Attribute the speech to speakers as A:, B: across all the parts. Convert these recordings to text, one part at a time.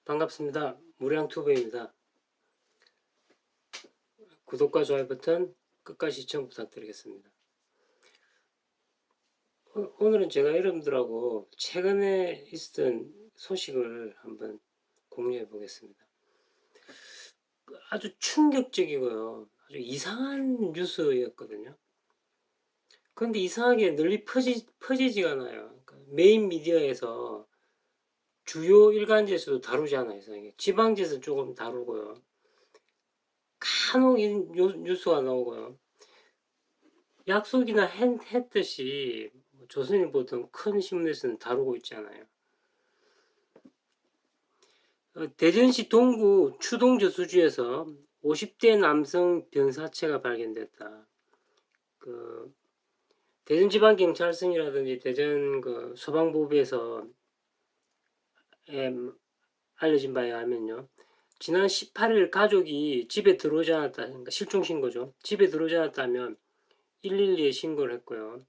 A: 반갑습니다. 무량투브입니다. 구독과 좋아요 버튼 끝까지 시청 부탁드리겠습니다. 오늘은 제가 여러분들하고 최근에 있었던 소식을 한번 공유해 보겠습니다. 아주 충격적이고요. 아주 이상한 뉴스였거든요. 그런데 이상하게 널리 퍼지지가 않아요. 그러니까 메인 미디어에서 주요 일간지에서도 다루지 않아요. 지방지에서 조금 다루고요. 간혹 뉴스가 나오고요. 약속이나 했듯이 조선일보 등 큰 신문에서는 다루고 있지 않아요. 대전시 동구 추동저수지에서 50대 남성 변사체가 발견됐다. 대전지방경찰청이라든지 대전 소방본부에서 알려진 바에 하면요. 지난 18일 가족이 집에 들어오지 않았다. 그러니까 실종 신고죠. 집에 들어오지 않았다면 112에 신고를 했고요.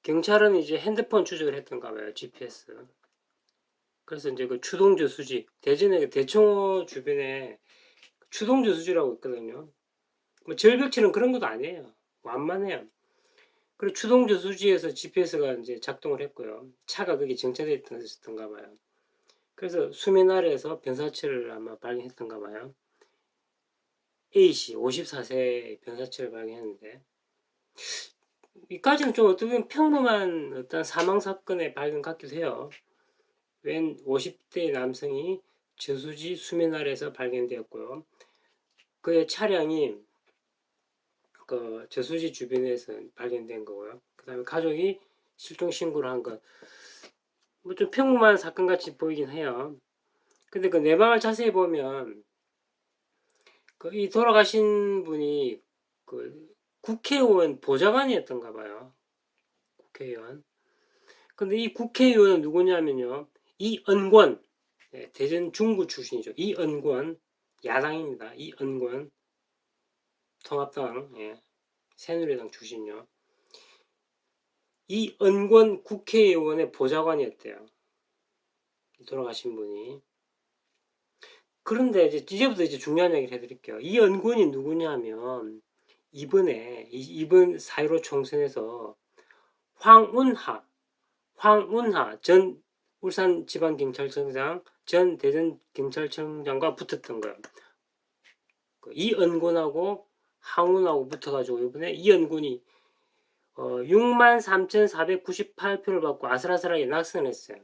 A: 경찰은 이제 핸드폰 추적을 했던가 봐요. GPS. 그래서 이제 그 추동저수지, 대전의 대청호 주변에 추동저수지라고 있거든요. 뭐 절벽치는 그런 것도 아니에요. 완만해요. 그리고 추동저수지에서 GPS가 이제 작동을 했고요. 차가 거기 정차되어 있었던가 봐요. 그래서 수면 아래에서 변사체를 아마 발견했던가 봐요. A씨, 54세 변사체를 발견했는데, 이까지는 좀 어떻게 보면 평범한 어떤 사망사건의 발견 같기도 해요. 웬 50대 남성이 저수지 수면 아래에서 발견되었고요. 그의 차량이 그 저수지 주변에서 발견된 거고요. 그 다음에 가족이 실종 신고를 한 것. 뭐 좀 평범한 사건 같이 보이긴 해요. 근데 그 내막을 자세히 보면 이 돌아가신 분이 그 국회의원 보좌관이었던가 봐요. 국회의원. 근데 이 국회의원은 누구냐면요. 이은권, 대전 중구 출신이죠. 이은권, 야당입니다. 이은권, 통합당, 새누리당 출신요. 이은권 국회의원의 보좌관이었대요. 돌아가신 분이. 그런데 이제부터 중요한 얘기를 해드릴게요. 이은권이 누구냐면 이번 4.15 총선에서 황운하 전 울산지방경찰청장, 전 대전경찰청장과 붙었던 거예요. 이은권하고 황운하고 붙어가지고 이번에 이은권이 63,498표를 받고 아슬아슬하게 낙선했어요.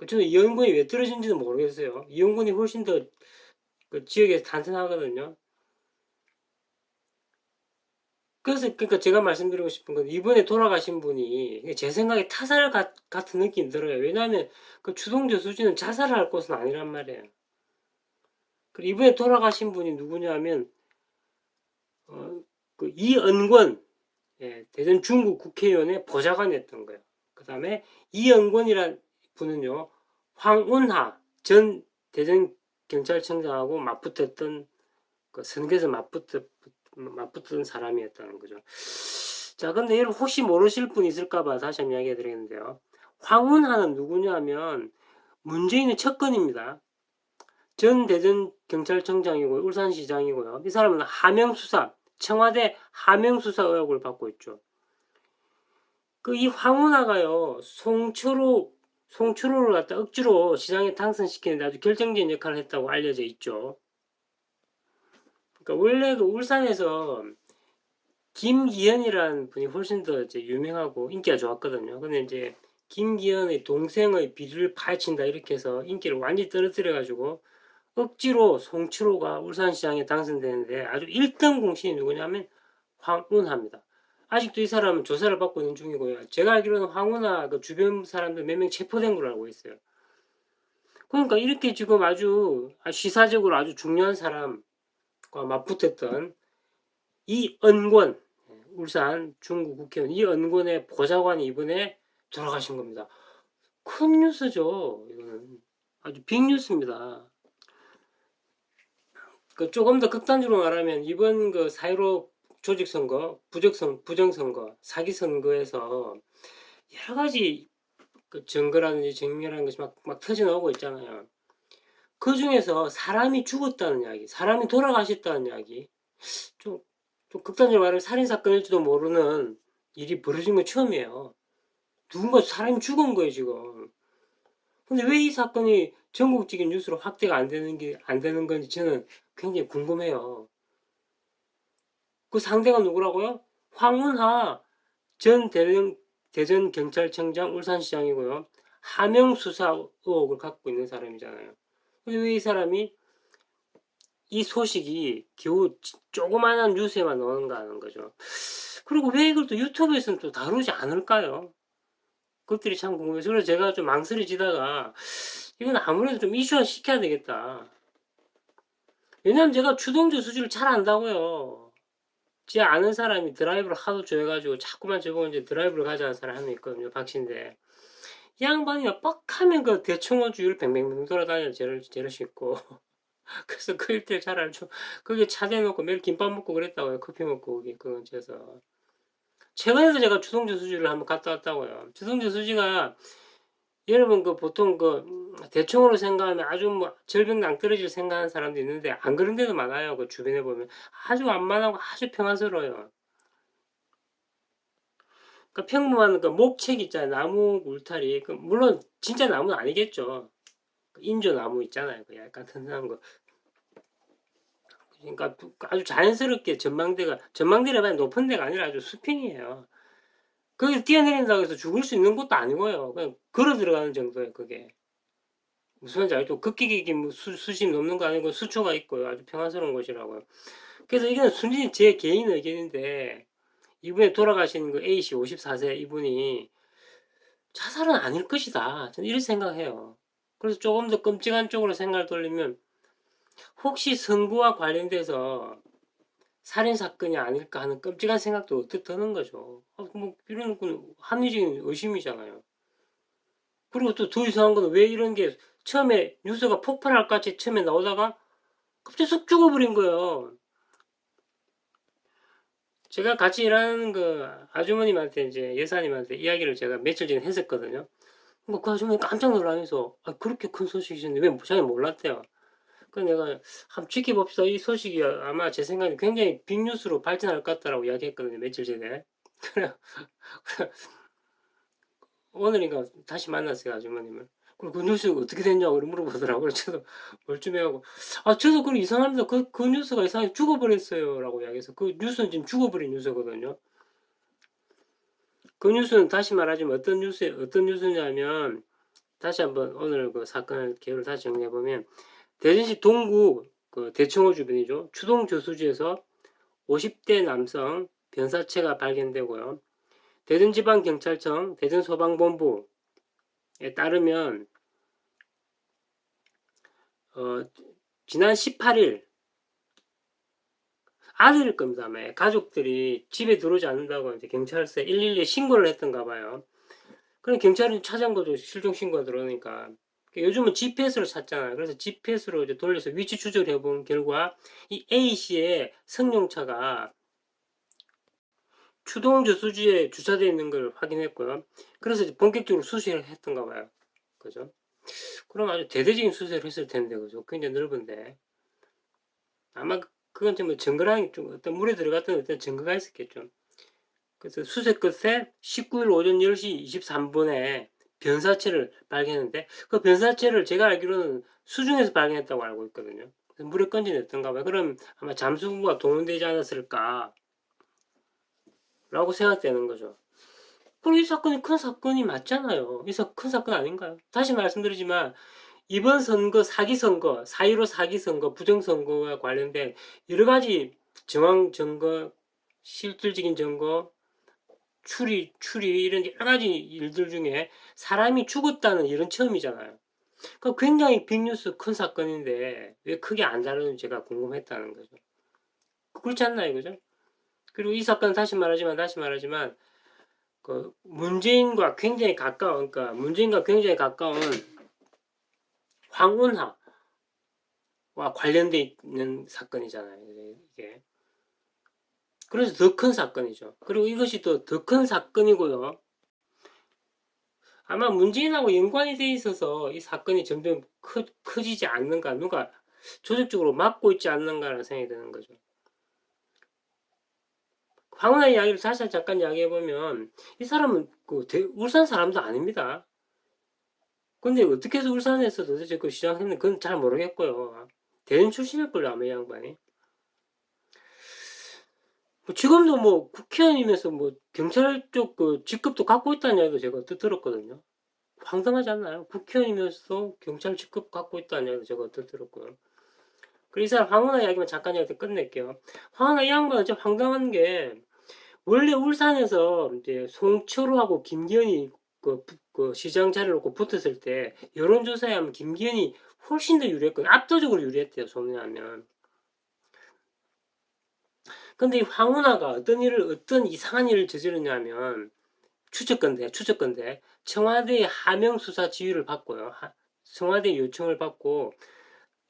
A: 저는 이은권이 왜 떨어진지는 모르겠어요. 이은권이 훨씬 더 그 지역에서 탄생하거든요. 그래서 그러니까 제가 말씀드리고 싶은 건 이번에 돌아가신 분이 제 생각에 타살 같은 느낌이 들어요. 왜냐하면 그 추동저수지는 자살을 할 곳은 아니란 말이에요. 그리고 이번에 돌아가신 분이 누구냐면 그 이은권, 대전 중구 국회의원의 보좌관이었던 거예요. 그 다음에 이은권이란 분은요, 황운하 전 대전 경찰청장하고 맞붙었던 그 선거에서 맞붙던 사람이었다는 거죠. 자, 근데 여러분 혹시 모르실 분 있을까봐 다시 한번 이야기 해드리겠는데요. 황운하는 누구냐면 문재인의 측근입니다. 전 대전 경찰청장이고 울산시장이고요. 이 사람은 하명수사, 청와대 하명수사 의혹을 받고 있죠. 이 황운하가요, 송철호를 갖다 억지로 시장에 당선시키는데 아주 결정적인 역할을 했다고 알려져 있죠. 그러니까 원래 울산에서 김기현이라는 분이 훨씬 더 유명하고 인기가 좋았거든요. 근데 이제 김기현의 동생의 비리를 파헤친다 이렇게 해서 인기를 완전히 떨어뜨려가지고 억지로 송철호가 울산시장에 당선되는데 아주 1등 공신이 누구냐면 황운하입니다. 아직도 이 사람은 조사를 받고 있는 중이고요. 제가 알기로는 황운하 그 주변 사람들 몇 명 체포된 걸로 알고 있어요. 그러니까 이렇게 지금 아주 시사적으로 아주 중요한 사람과 맞붙었던 이은권, 울산 중구 국회의원 이은권의 보좌관이 이번에 돌아가신 겁니다. 큰 뉴스죠. 이거는 아주 빅뉴스입니다. 조금 더 극단적으로 말하면 이번 4.15 조직선거, 부정선거, 사기선거에서 여러 가지 증거라든지 증명이라는 것이 막 터져 나오고 있잖아요. 그 중에서 사람이 죽었다는 이야기, 사람이 돌아가셨다는 이야기, 좀, 좀 극단적으로 말하면 살인사건일지도 모르는 일이 벌어진 건 처음이에요. 누군가 사람이 죽은 거예요, 지금. 근데 왜 이 사건이 전국적인 뉴스로 확대가 안 되는 건지 저는 굉장히 궁금해요. 그 상대가 누구라고요? 황운하 전 대전경찰청장 울산시장이고요. 하명수사 의혹을 갖고 있는 사람이잖아요. 근데 왜 이 사람이 이 소식이 겨우 조그마한 뉴스에만 나오는가 하는 거죠. 그리고 왜 이걸 또 유튜브에서는 또 다루지 않을까요? 그것들이 참 궁금해서 그래서 제가 좀 망설여지다가 이건 아무래도 좀 이슈화 시켜야 되겠다. 왜냐면 제가 추동조 수지를 잘 안다고요. 제 아는 사람이 드라이브를 하도 좋아해가지고 자꾸만 저보고 이제 드라이브를 가자는 사람이 한 명 있거든요. 박씨인데. 이 양반이가 뻑하면 그 대청호주를 뱅뱅뱅 돌아다녀 제를 싣고. 그래서 그 일대를 잘 알죠. 거기 차 대놓고 매일 김밥 먹고 그랬다고요. 커피 먹고 거기 그 근처에서. 최근에도 제가 추동조 수지를 한번 갔다 왔다고요. 추동조 수지가 여러분 그 보통 그 대충으로 생각하면 아주 뭐 절벽 낭떠러지를 생각하는 사람도 있는데 안 그런 데도 많아요. 그 주변에 보면 아주 완만하고 아주 평화스러워요. 그 평범한 그 목책 있잖아요. 나무 울타리. 그 물론 진짜 나무는 아니겠죠. 그 인조 나무 있잖아요. 그 약간 튼튼한 거. 그러니까 아주 자연스럽게 전망대가 높은 데가 아니라 아주 수평이에요. 거기서 뛰어내린다고 해서 죽을 수 있는 것도 아니고요. 그냥 걸어 들어가는 정도예요. 그게. 무슨 말인지 알죠? 급기기 뭐 수심 넘는 거 아니고 수초가 있고요. 아주 평화스러운 곳이라고요. 그래서 이건 순전히 제 개인 의견인데 이분이 돌아가신 그 A씨 54세 이분이 자살은 아닐 것이다. 저는 이렇게 생각해요. 그래서 조금 더 끔찍한 쪽으로 생각을 돌리면 혹시 선거와 관련돼서 살인사건이 아닐까 하는 끔찍한 생각도 어떻게 드는 거죠. 뭐 이런 건 합리적인 의심이잖아요. 그리고 또 더 이상한 건 왜 이런 게 처음에 뉴스가 폭발할 것 같이 처음에 나오다가 갑자기 쑥 죽어버린 거예요. 제가 같이 일하는 그 아주머님한테 이제 여사님한테 이야기를 제가 며칠 전에 했었거든요. 뭐 그 아주머니 깜짝 놀라면서 아, 그렇게 큰 소식이셨는데 왜 자기 몰랐대요. 그 내가 한번 지켜봅시다. 이 소식이 아마 제 생각에 굉장히 빅뉴스로 발전할 것 같다라고 이야기했거든요. 며칠 전에. 그래 오늘인가 다시 만났어요 아주머님을. 그리고 그 뉴스 어떻게 됐냐고 물어보더라고요. 저도 멀쩡해하고 아 저도 그럼 이상합니다. 그 뉴스가 이상하게 죽어버렸어요 라고 이야기해서 그 뉴스는 지금 죽어버린 뉴스거든요. 그 뉴스는 다시 말하자면 어떤 뉴스냐면 다시 한번 오늘 그 사건을 개요를 다시 정리해보면 대전시 동구 그 대청호 주변이죠. 추동 저수지에서 50대 남성 변사체가 발견되고요. 대전지방경찰청 대전소방본부에 따르면 지난 18일 아들일 겁니다. 아마 가족들이 집에 들어오지 않는다고 이제 경찰서에 112에 신고를 했던가 봐요. 그럼 경찰이 찾아온 거죠. 실종 신고가 들어오니까. 요즘은 GPS를 찾잖아요. 그래서 GPS로 이제 돌려서 위치 추적을 해본 결과 이 A씨의 승용차가 추동저수지에 주차되어 있는 걸 확인했고요. 그래서 이제 본격적으로 수색을 했던가 봐요. 그죠? 그럼 아주 대대적인 수색을 했을 텐데, 그죠? 굉장히 넓은데. 아마 그건 좀 증거랑 좀 어떤 물에 들어갔던 어떤 증거가 있었겠죠. 그래서 수색 끝에 19일 오전 10시 23분에 변사체를 발견했는데 그 변사체를 제가 알기로는 수중에서 발견했다고 알고 있거든요. 물에 건져냈던가 봐요. 그럼 아마 잠수부가 동원되지 않았을까 라고 생각되는 거죠. 그럼 이 사건이 큰 사건이 맞잖아요. 큰 사건 아닌가요? 다시 말씀드리지만 이번 선거 사기 선거, 4.15 사기 선거, 부정선거와 관련된 여러 가지 정황 증거, 실질적인 증거, 추리 이런 여러 가지 일들 중에 사람이 죽었다는 일은 처음이잖아요. 그 굉장히 빅뉴스 큰 사건인데 왜 크게 안 다루는지 제가 궁금했다는 거죠. 그렇지 않나요, 그죠? 그리고 이 사건 다시 말하지만 그 문재인과 굉장히 가까운 그러니까 문재인과 굉장히 가까운 황운하와 관련돼 있는 사건이잖아요. 이게 그래서 더 큰 사건이죠. 그리고 이것이 또 더 큰 사건이고요. 아마 문재인하고 연관이 돼 있어서 이 사건이 점점 커지지 않는가, 누가 조직적으로 막고 있지 않는가라는 생각이 드는 거죠. 황운하 이야기를 다시 잠깐 이야기해보면, 이 사람은 울산 사람도 아닙니다. 근데 어떻게 해서 울산에서 도대체 그 시장 했는지 그건 잘 모르겠고요. 대전 출신일걸요, 아마 이 양반이. 지금도 뭐 국회의원이면서 뭐 경찰 쪽 그 직급도 갖고 있다는 이야기도 제가 들었거든요. 황당하지 않나요? 국회의원이면서 경찰 직급 갖고 있다는 이야기도 제가 들었고요. 그리고 이 사람 황운하 이야기만 잠깐 이야기 끝낼게요. 황운하 이 양반은 좀 황당한 게, 원래 울산에서 이제 송철호하고 김기현이 그 시장 자리를 놓고 붙었을 때 여론조사에 하면 김기현이 훨씬 더 유리했거든요. 압도적으로 유리했대요, 소문하면. 근데 이 황운하가 어떤 이상한 일을 저지르냐면, 추측건데, 청와대의 하명수사 지휘를 받고요. 청와대 요청을 받고,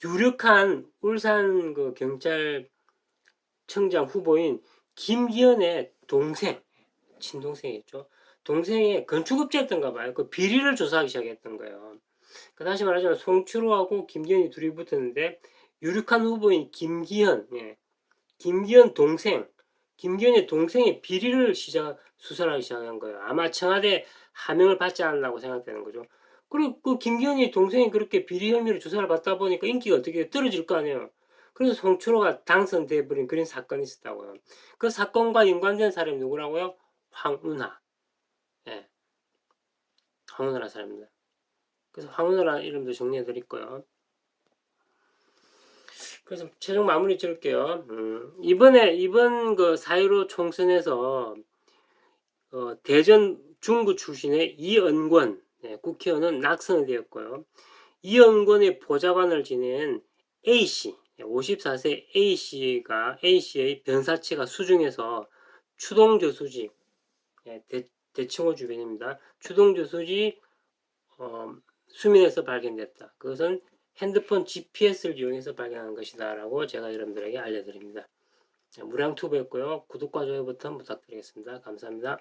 A: 유력한 울산 그 경찰청장 후보인 김기현의 동생, 친동생이겠죠. 동생의 건축업자였던가 봐요. 그 비리를 조사하기 시작했던 거예요. 다시 말하자면 송철호하고 김기현이 둘이 붙었는데, 유력한 후보인 김기현, 김기현 동생, 김기현의 동생의 비리를 수사를 하기 시작한 거예요. 아마 청와대 하명을 받지 않으려고 생각되는 거죠. 그리고 그 김기현이 동생이 그렇게 비리 혐의로 조사를 받다 보니까 인기가 어떻게 떨어질 거 아니에요. 그래서 송철호가 당선돼 버린 그런 사건이 있었다고요. 그 사건과 연관된 사람이 누구라고요? 황운하. 예, 황운하라는 사람입니다. 그래서 황운하라는 이름도 정리해 드릴 거예요. 그래서 최종 마무리 지을게요. 이번 그 4.15 총선에서 대전 중구 출신의 이은권 국회의원은 낙선이 되었고요. 이은권의 보좌관을 지낸 A씨, 54세 A씨의 변사체가 수중에서 추동저수지, 대청호 주변입니다. 추동저수지 수면에서 발견됐다. 그것은 핸드폰 GPS를 이용해서 발견한 것이다 라고 제가 여러분들에게 알려드립니다. 무량투브였고요. 구독과 좋아요 버튼 부탁드리겠습니다. 감사합니다.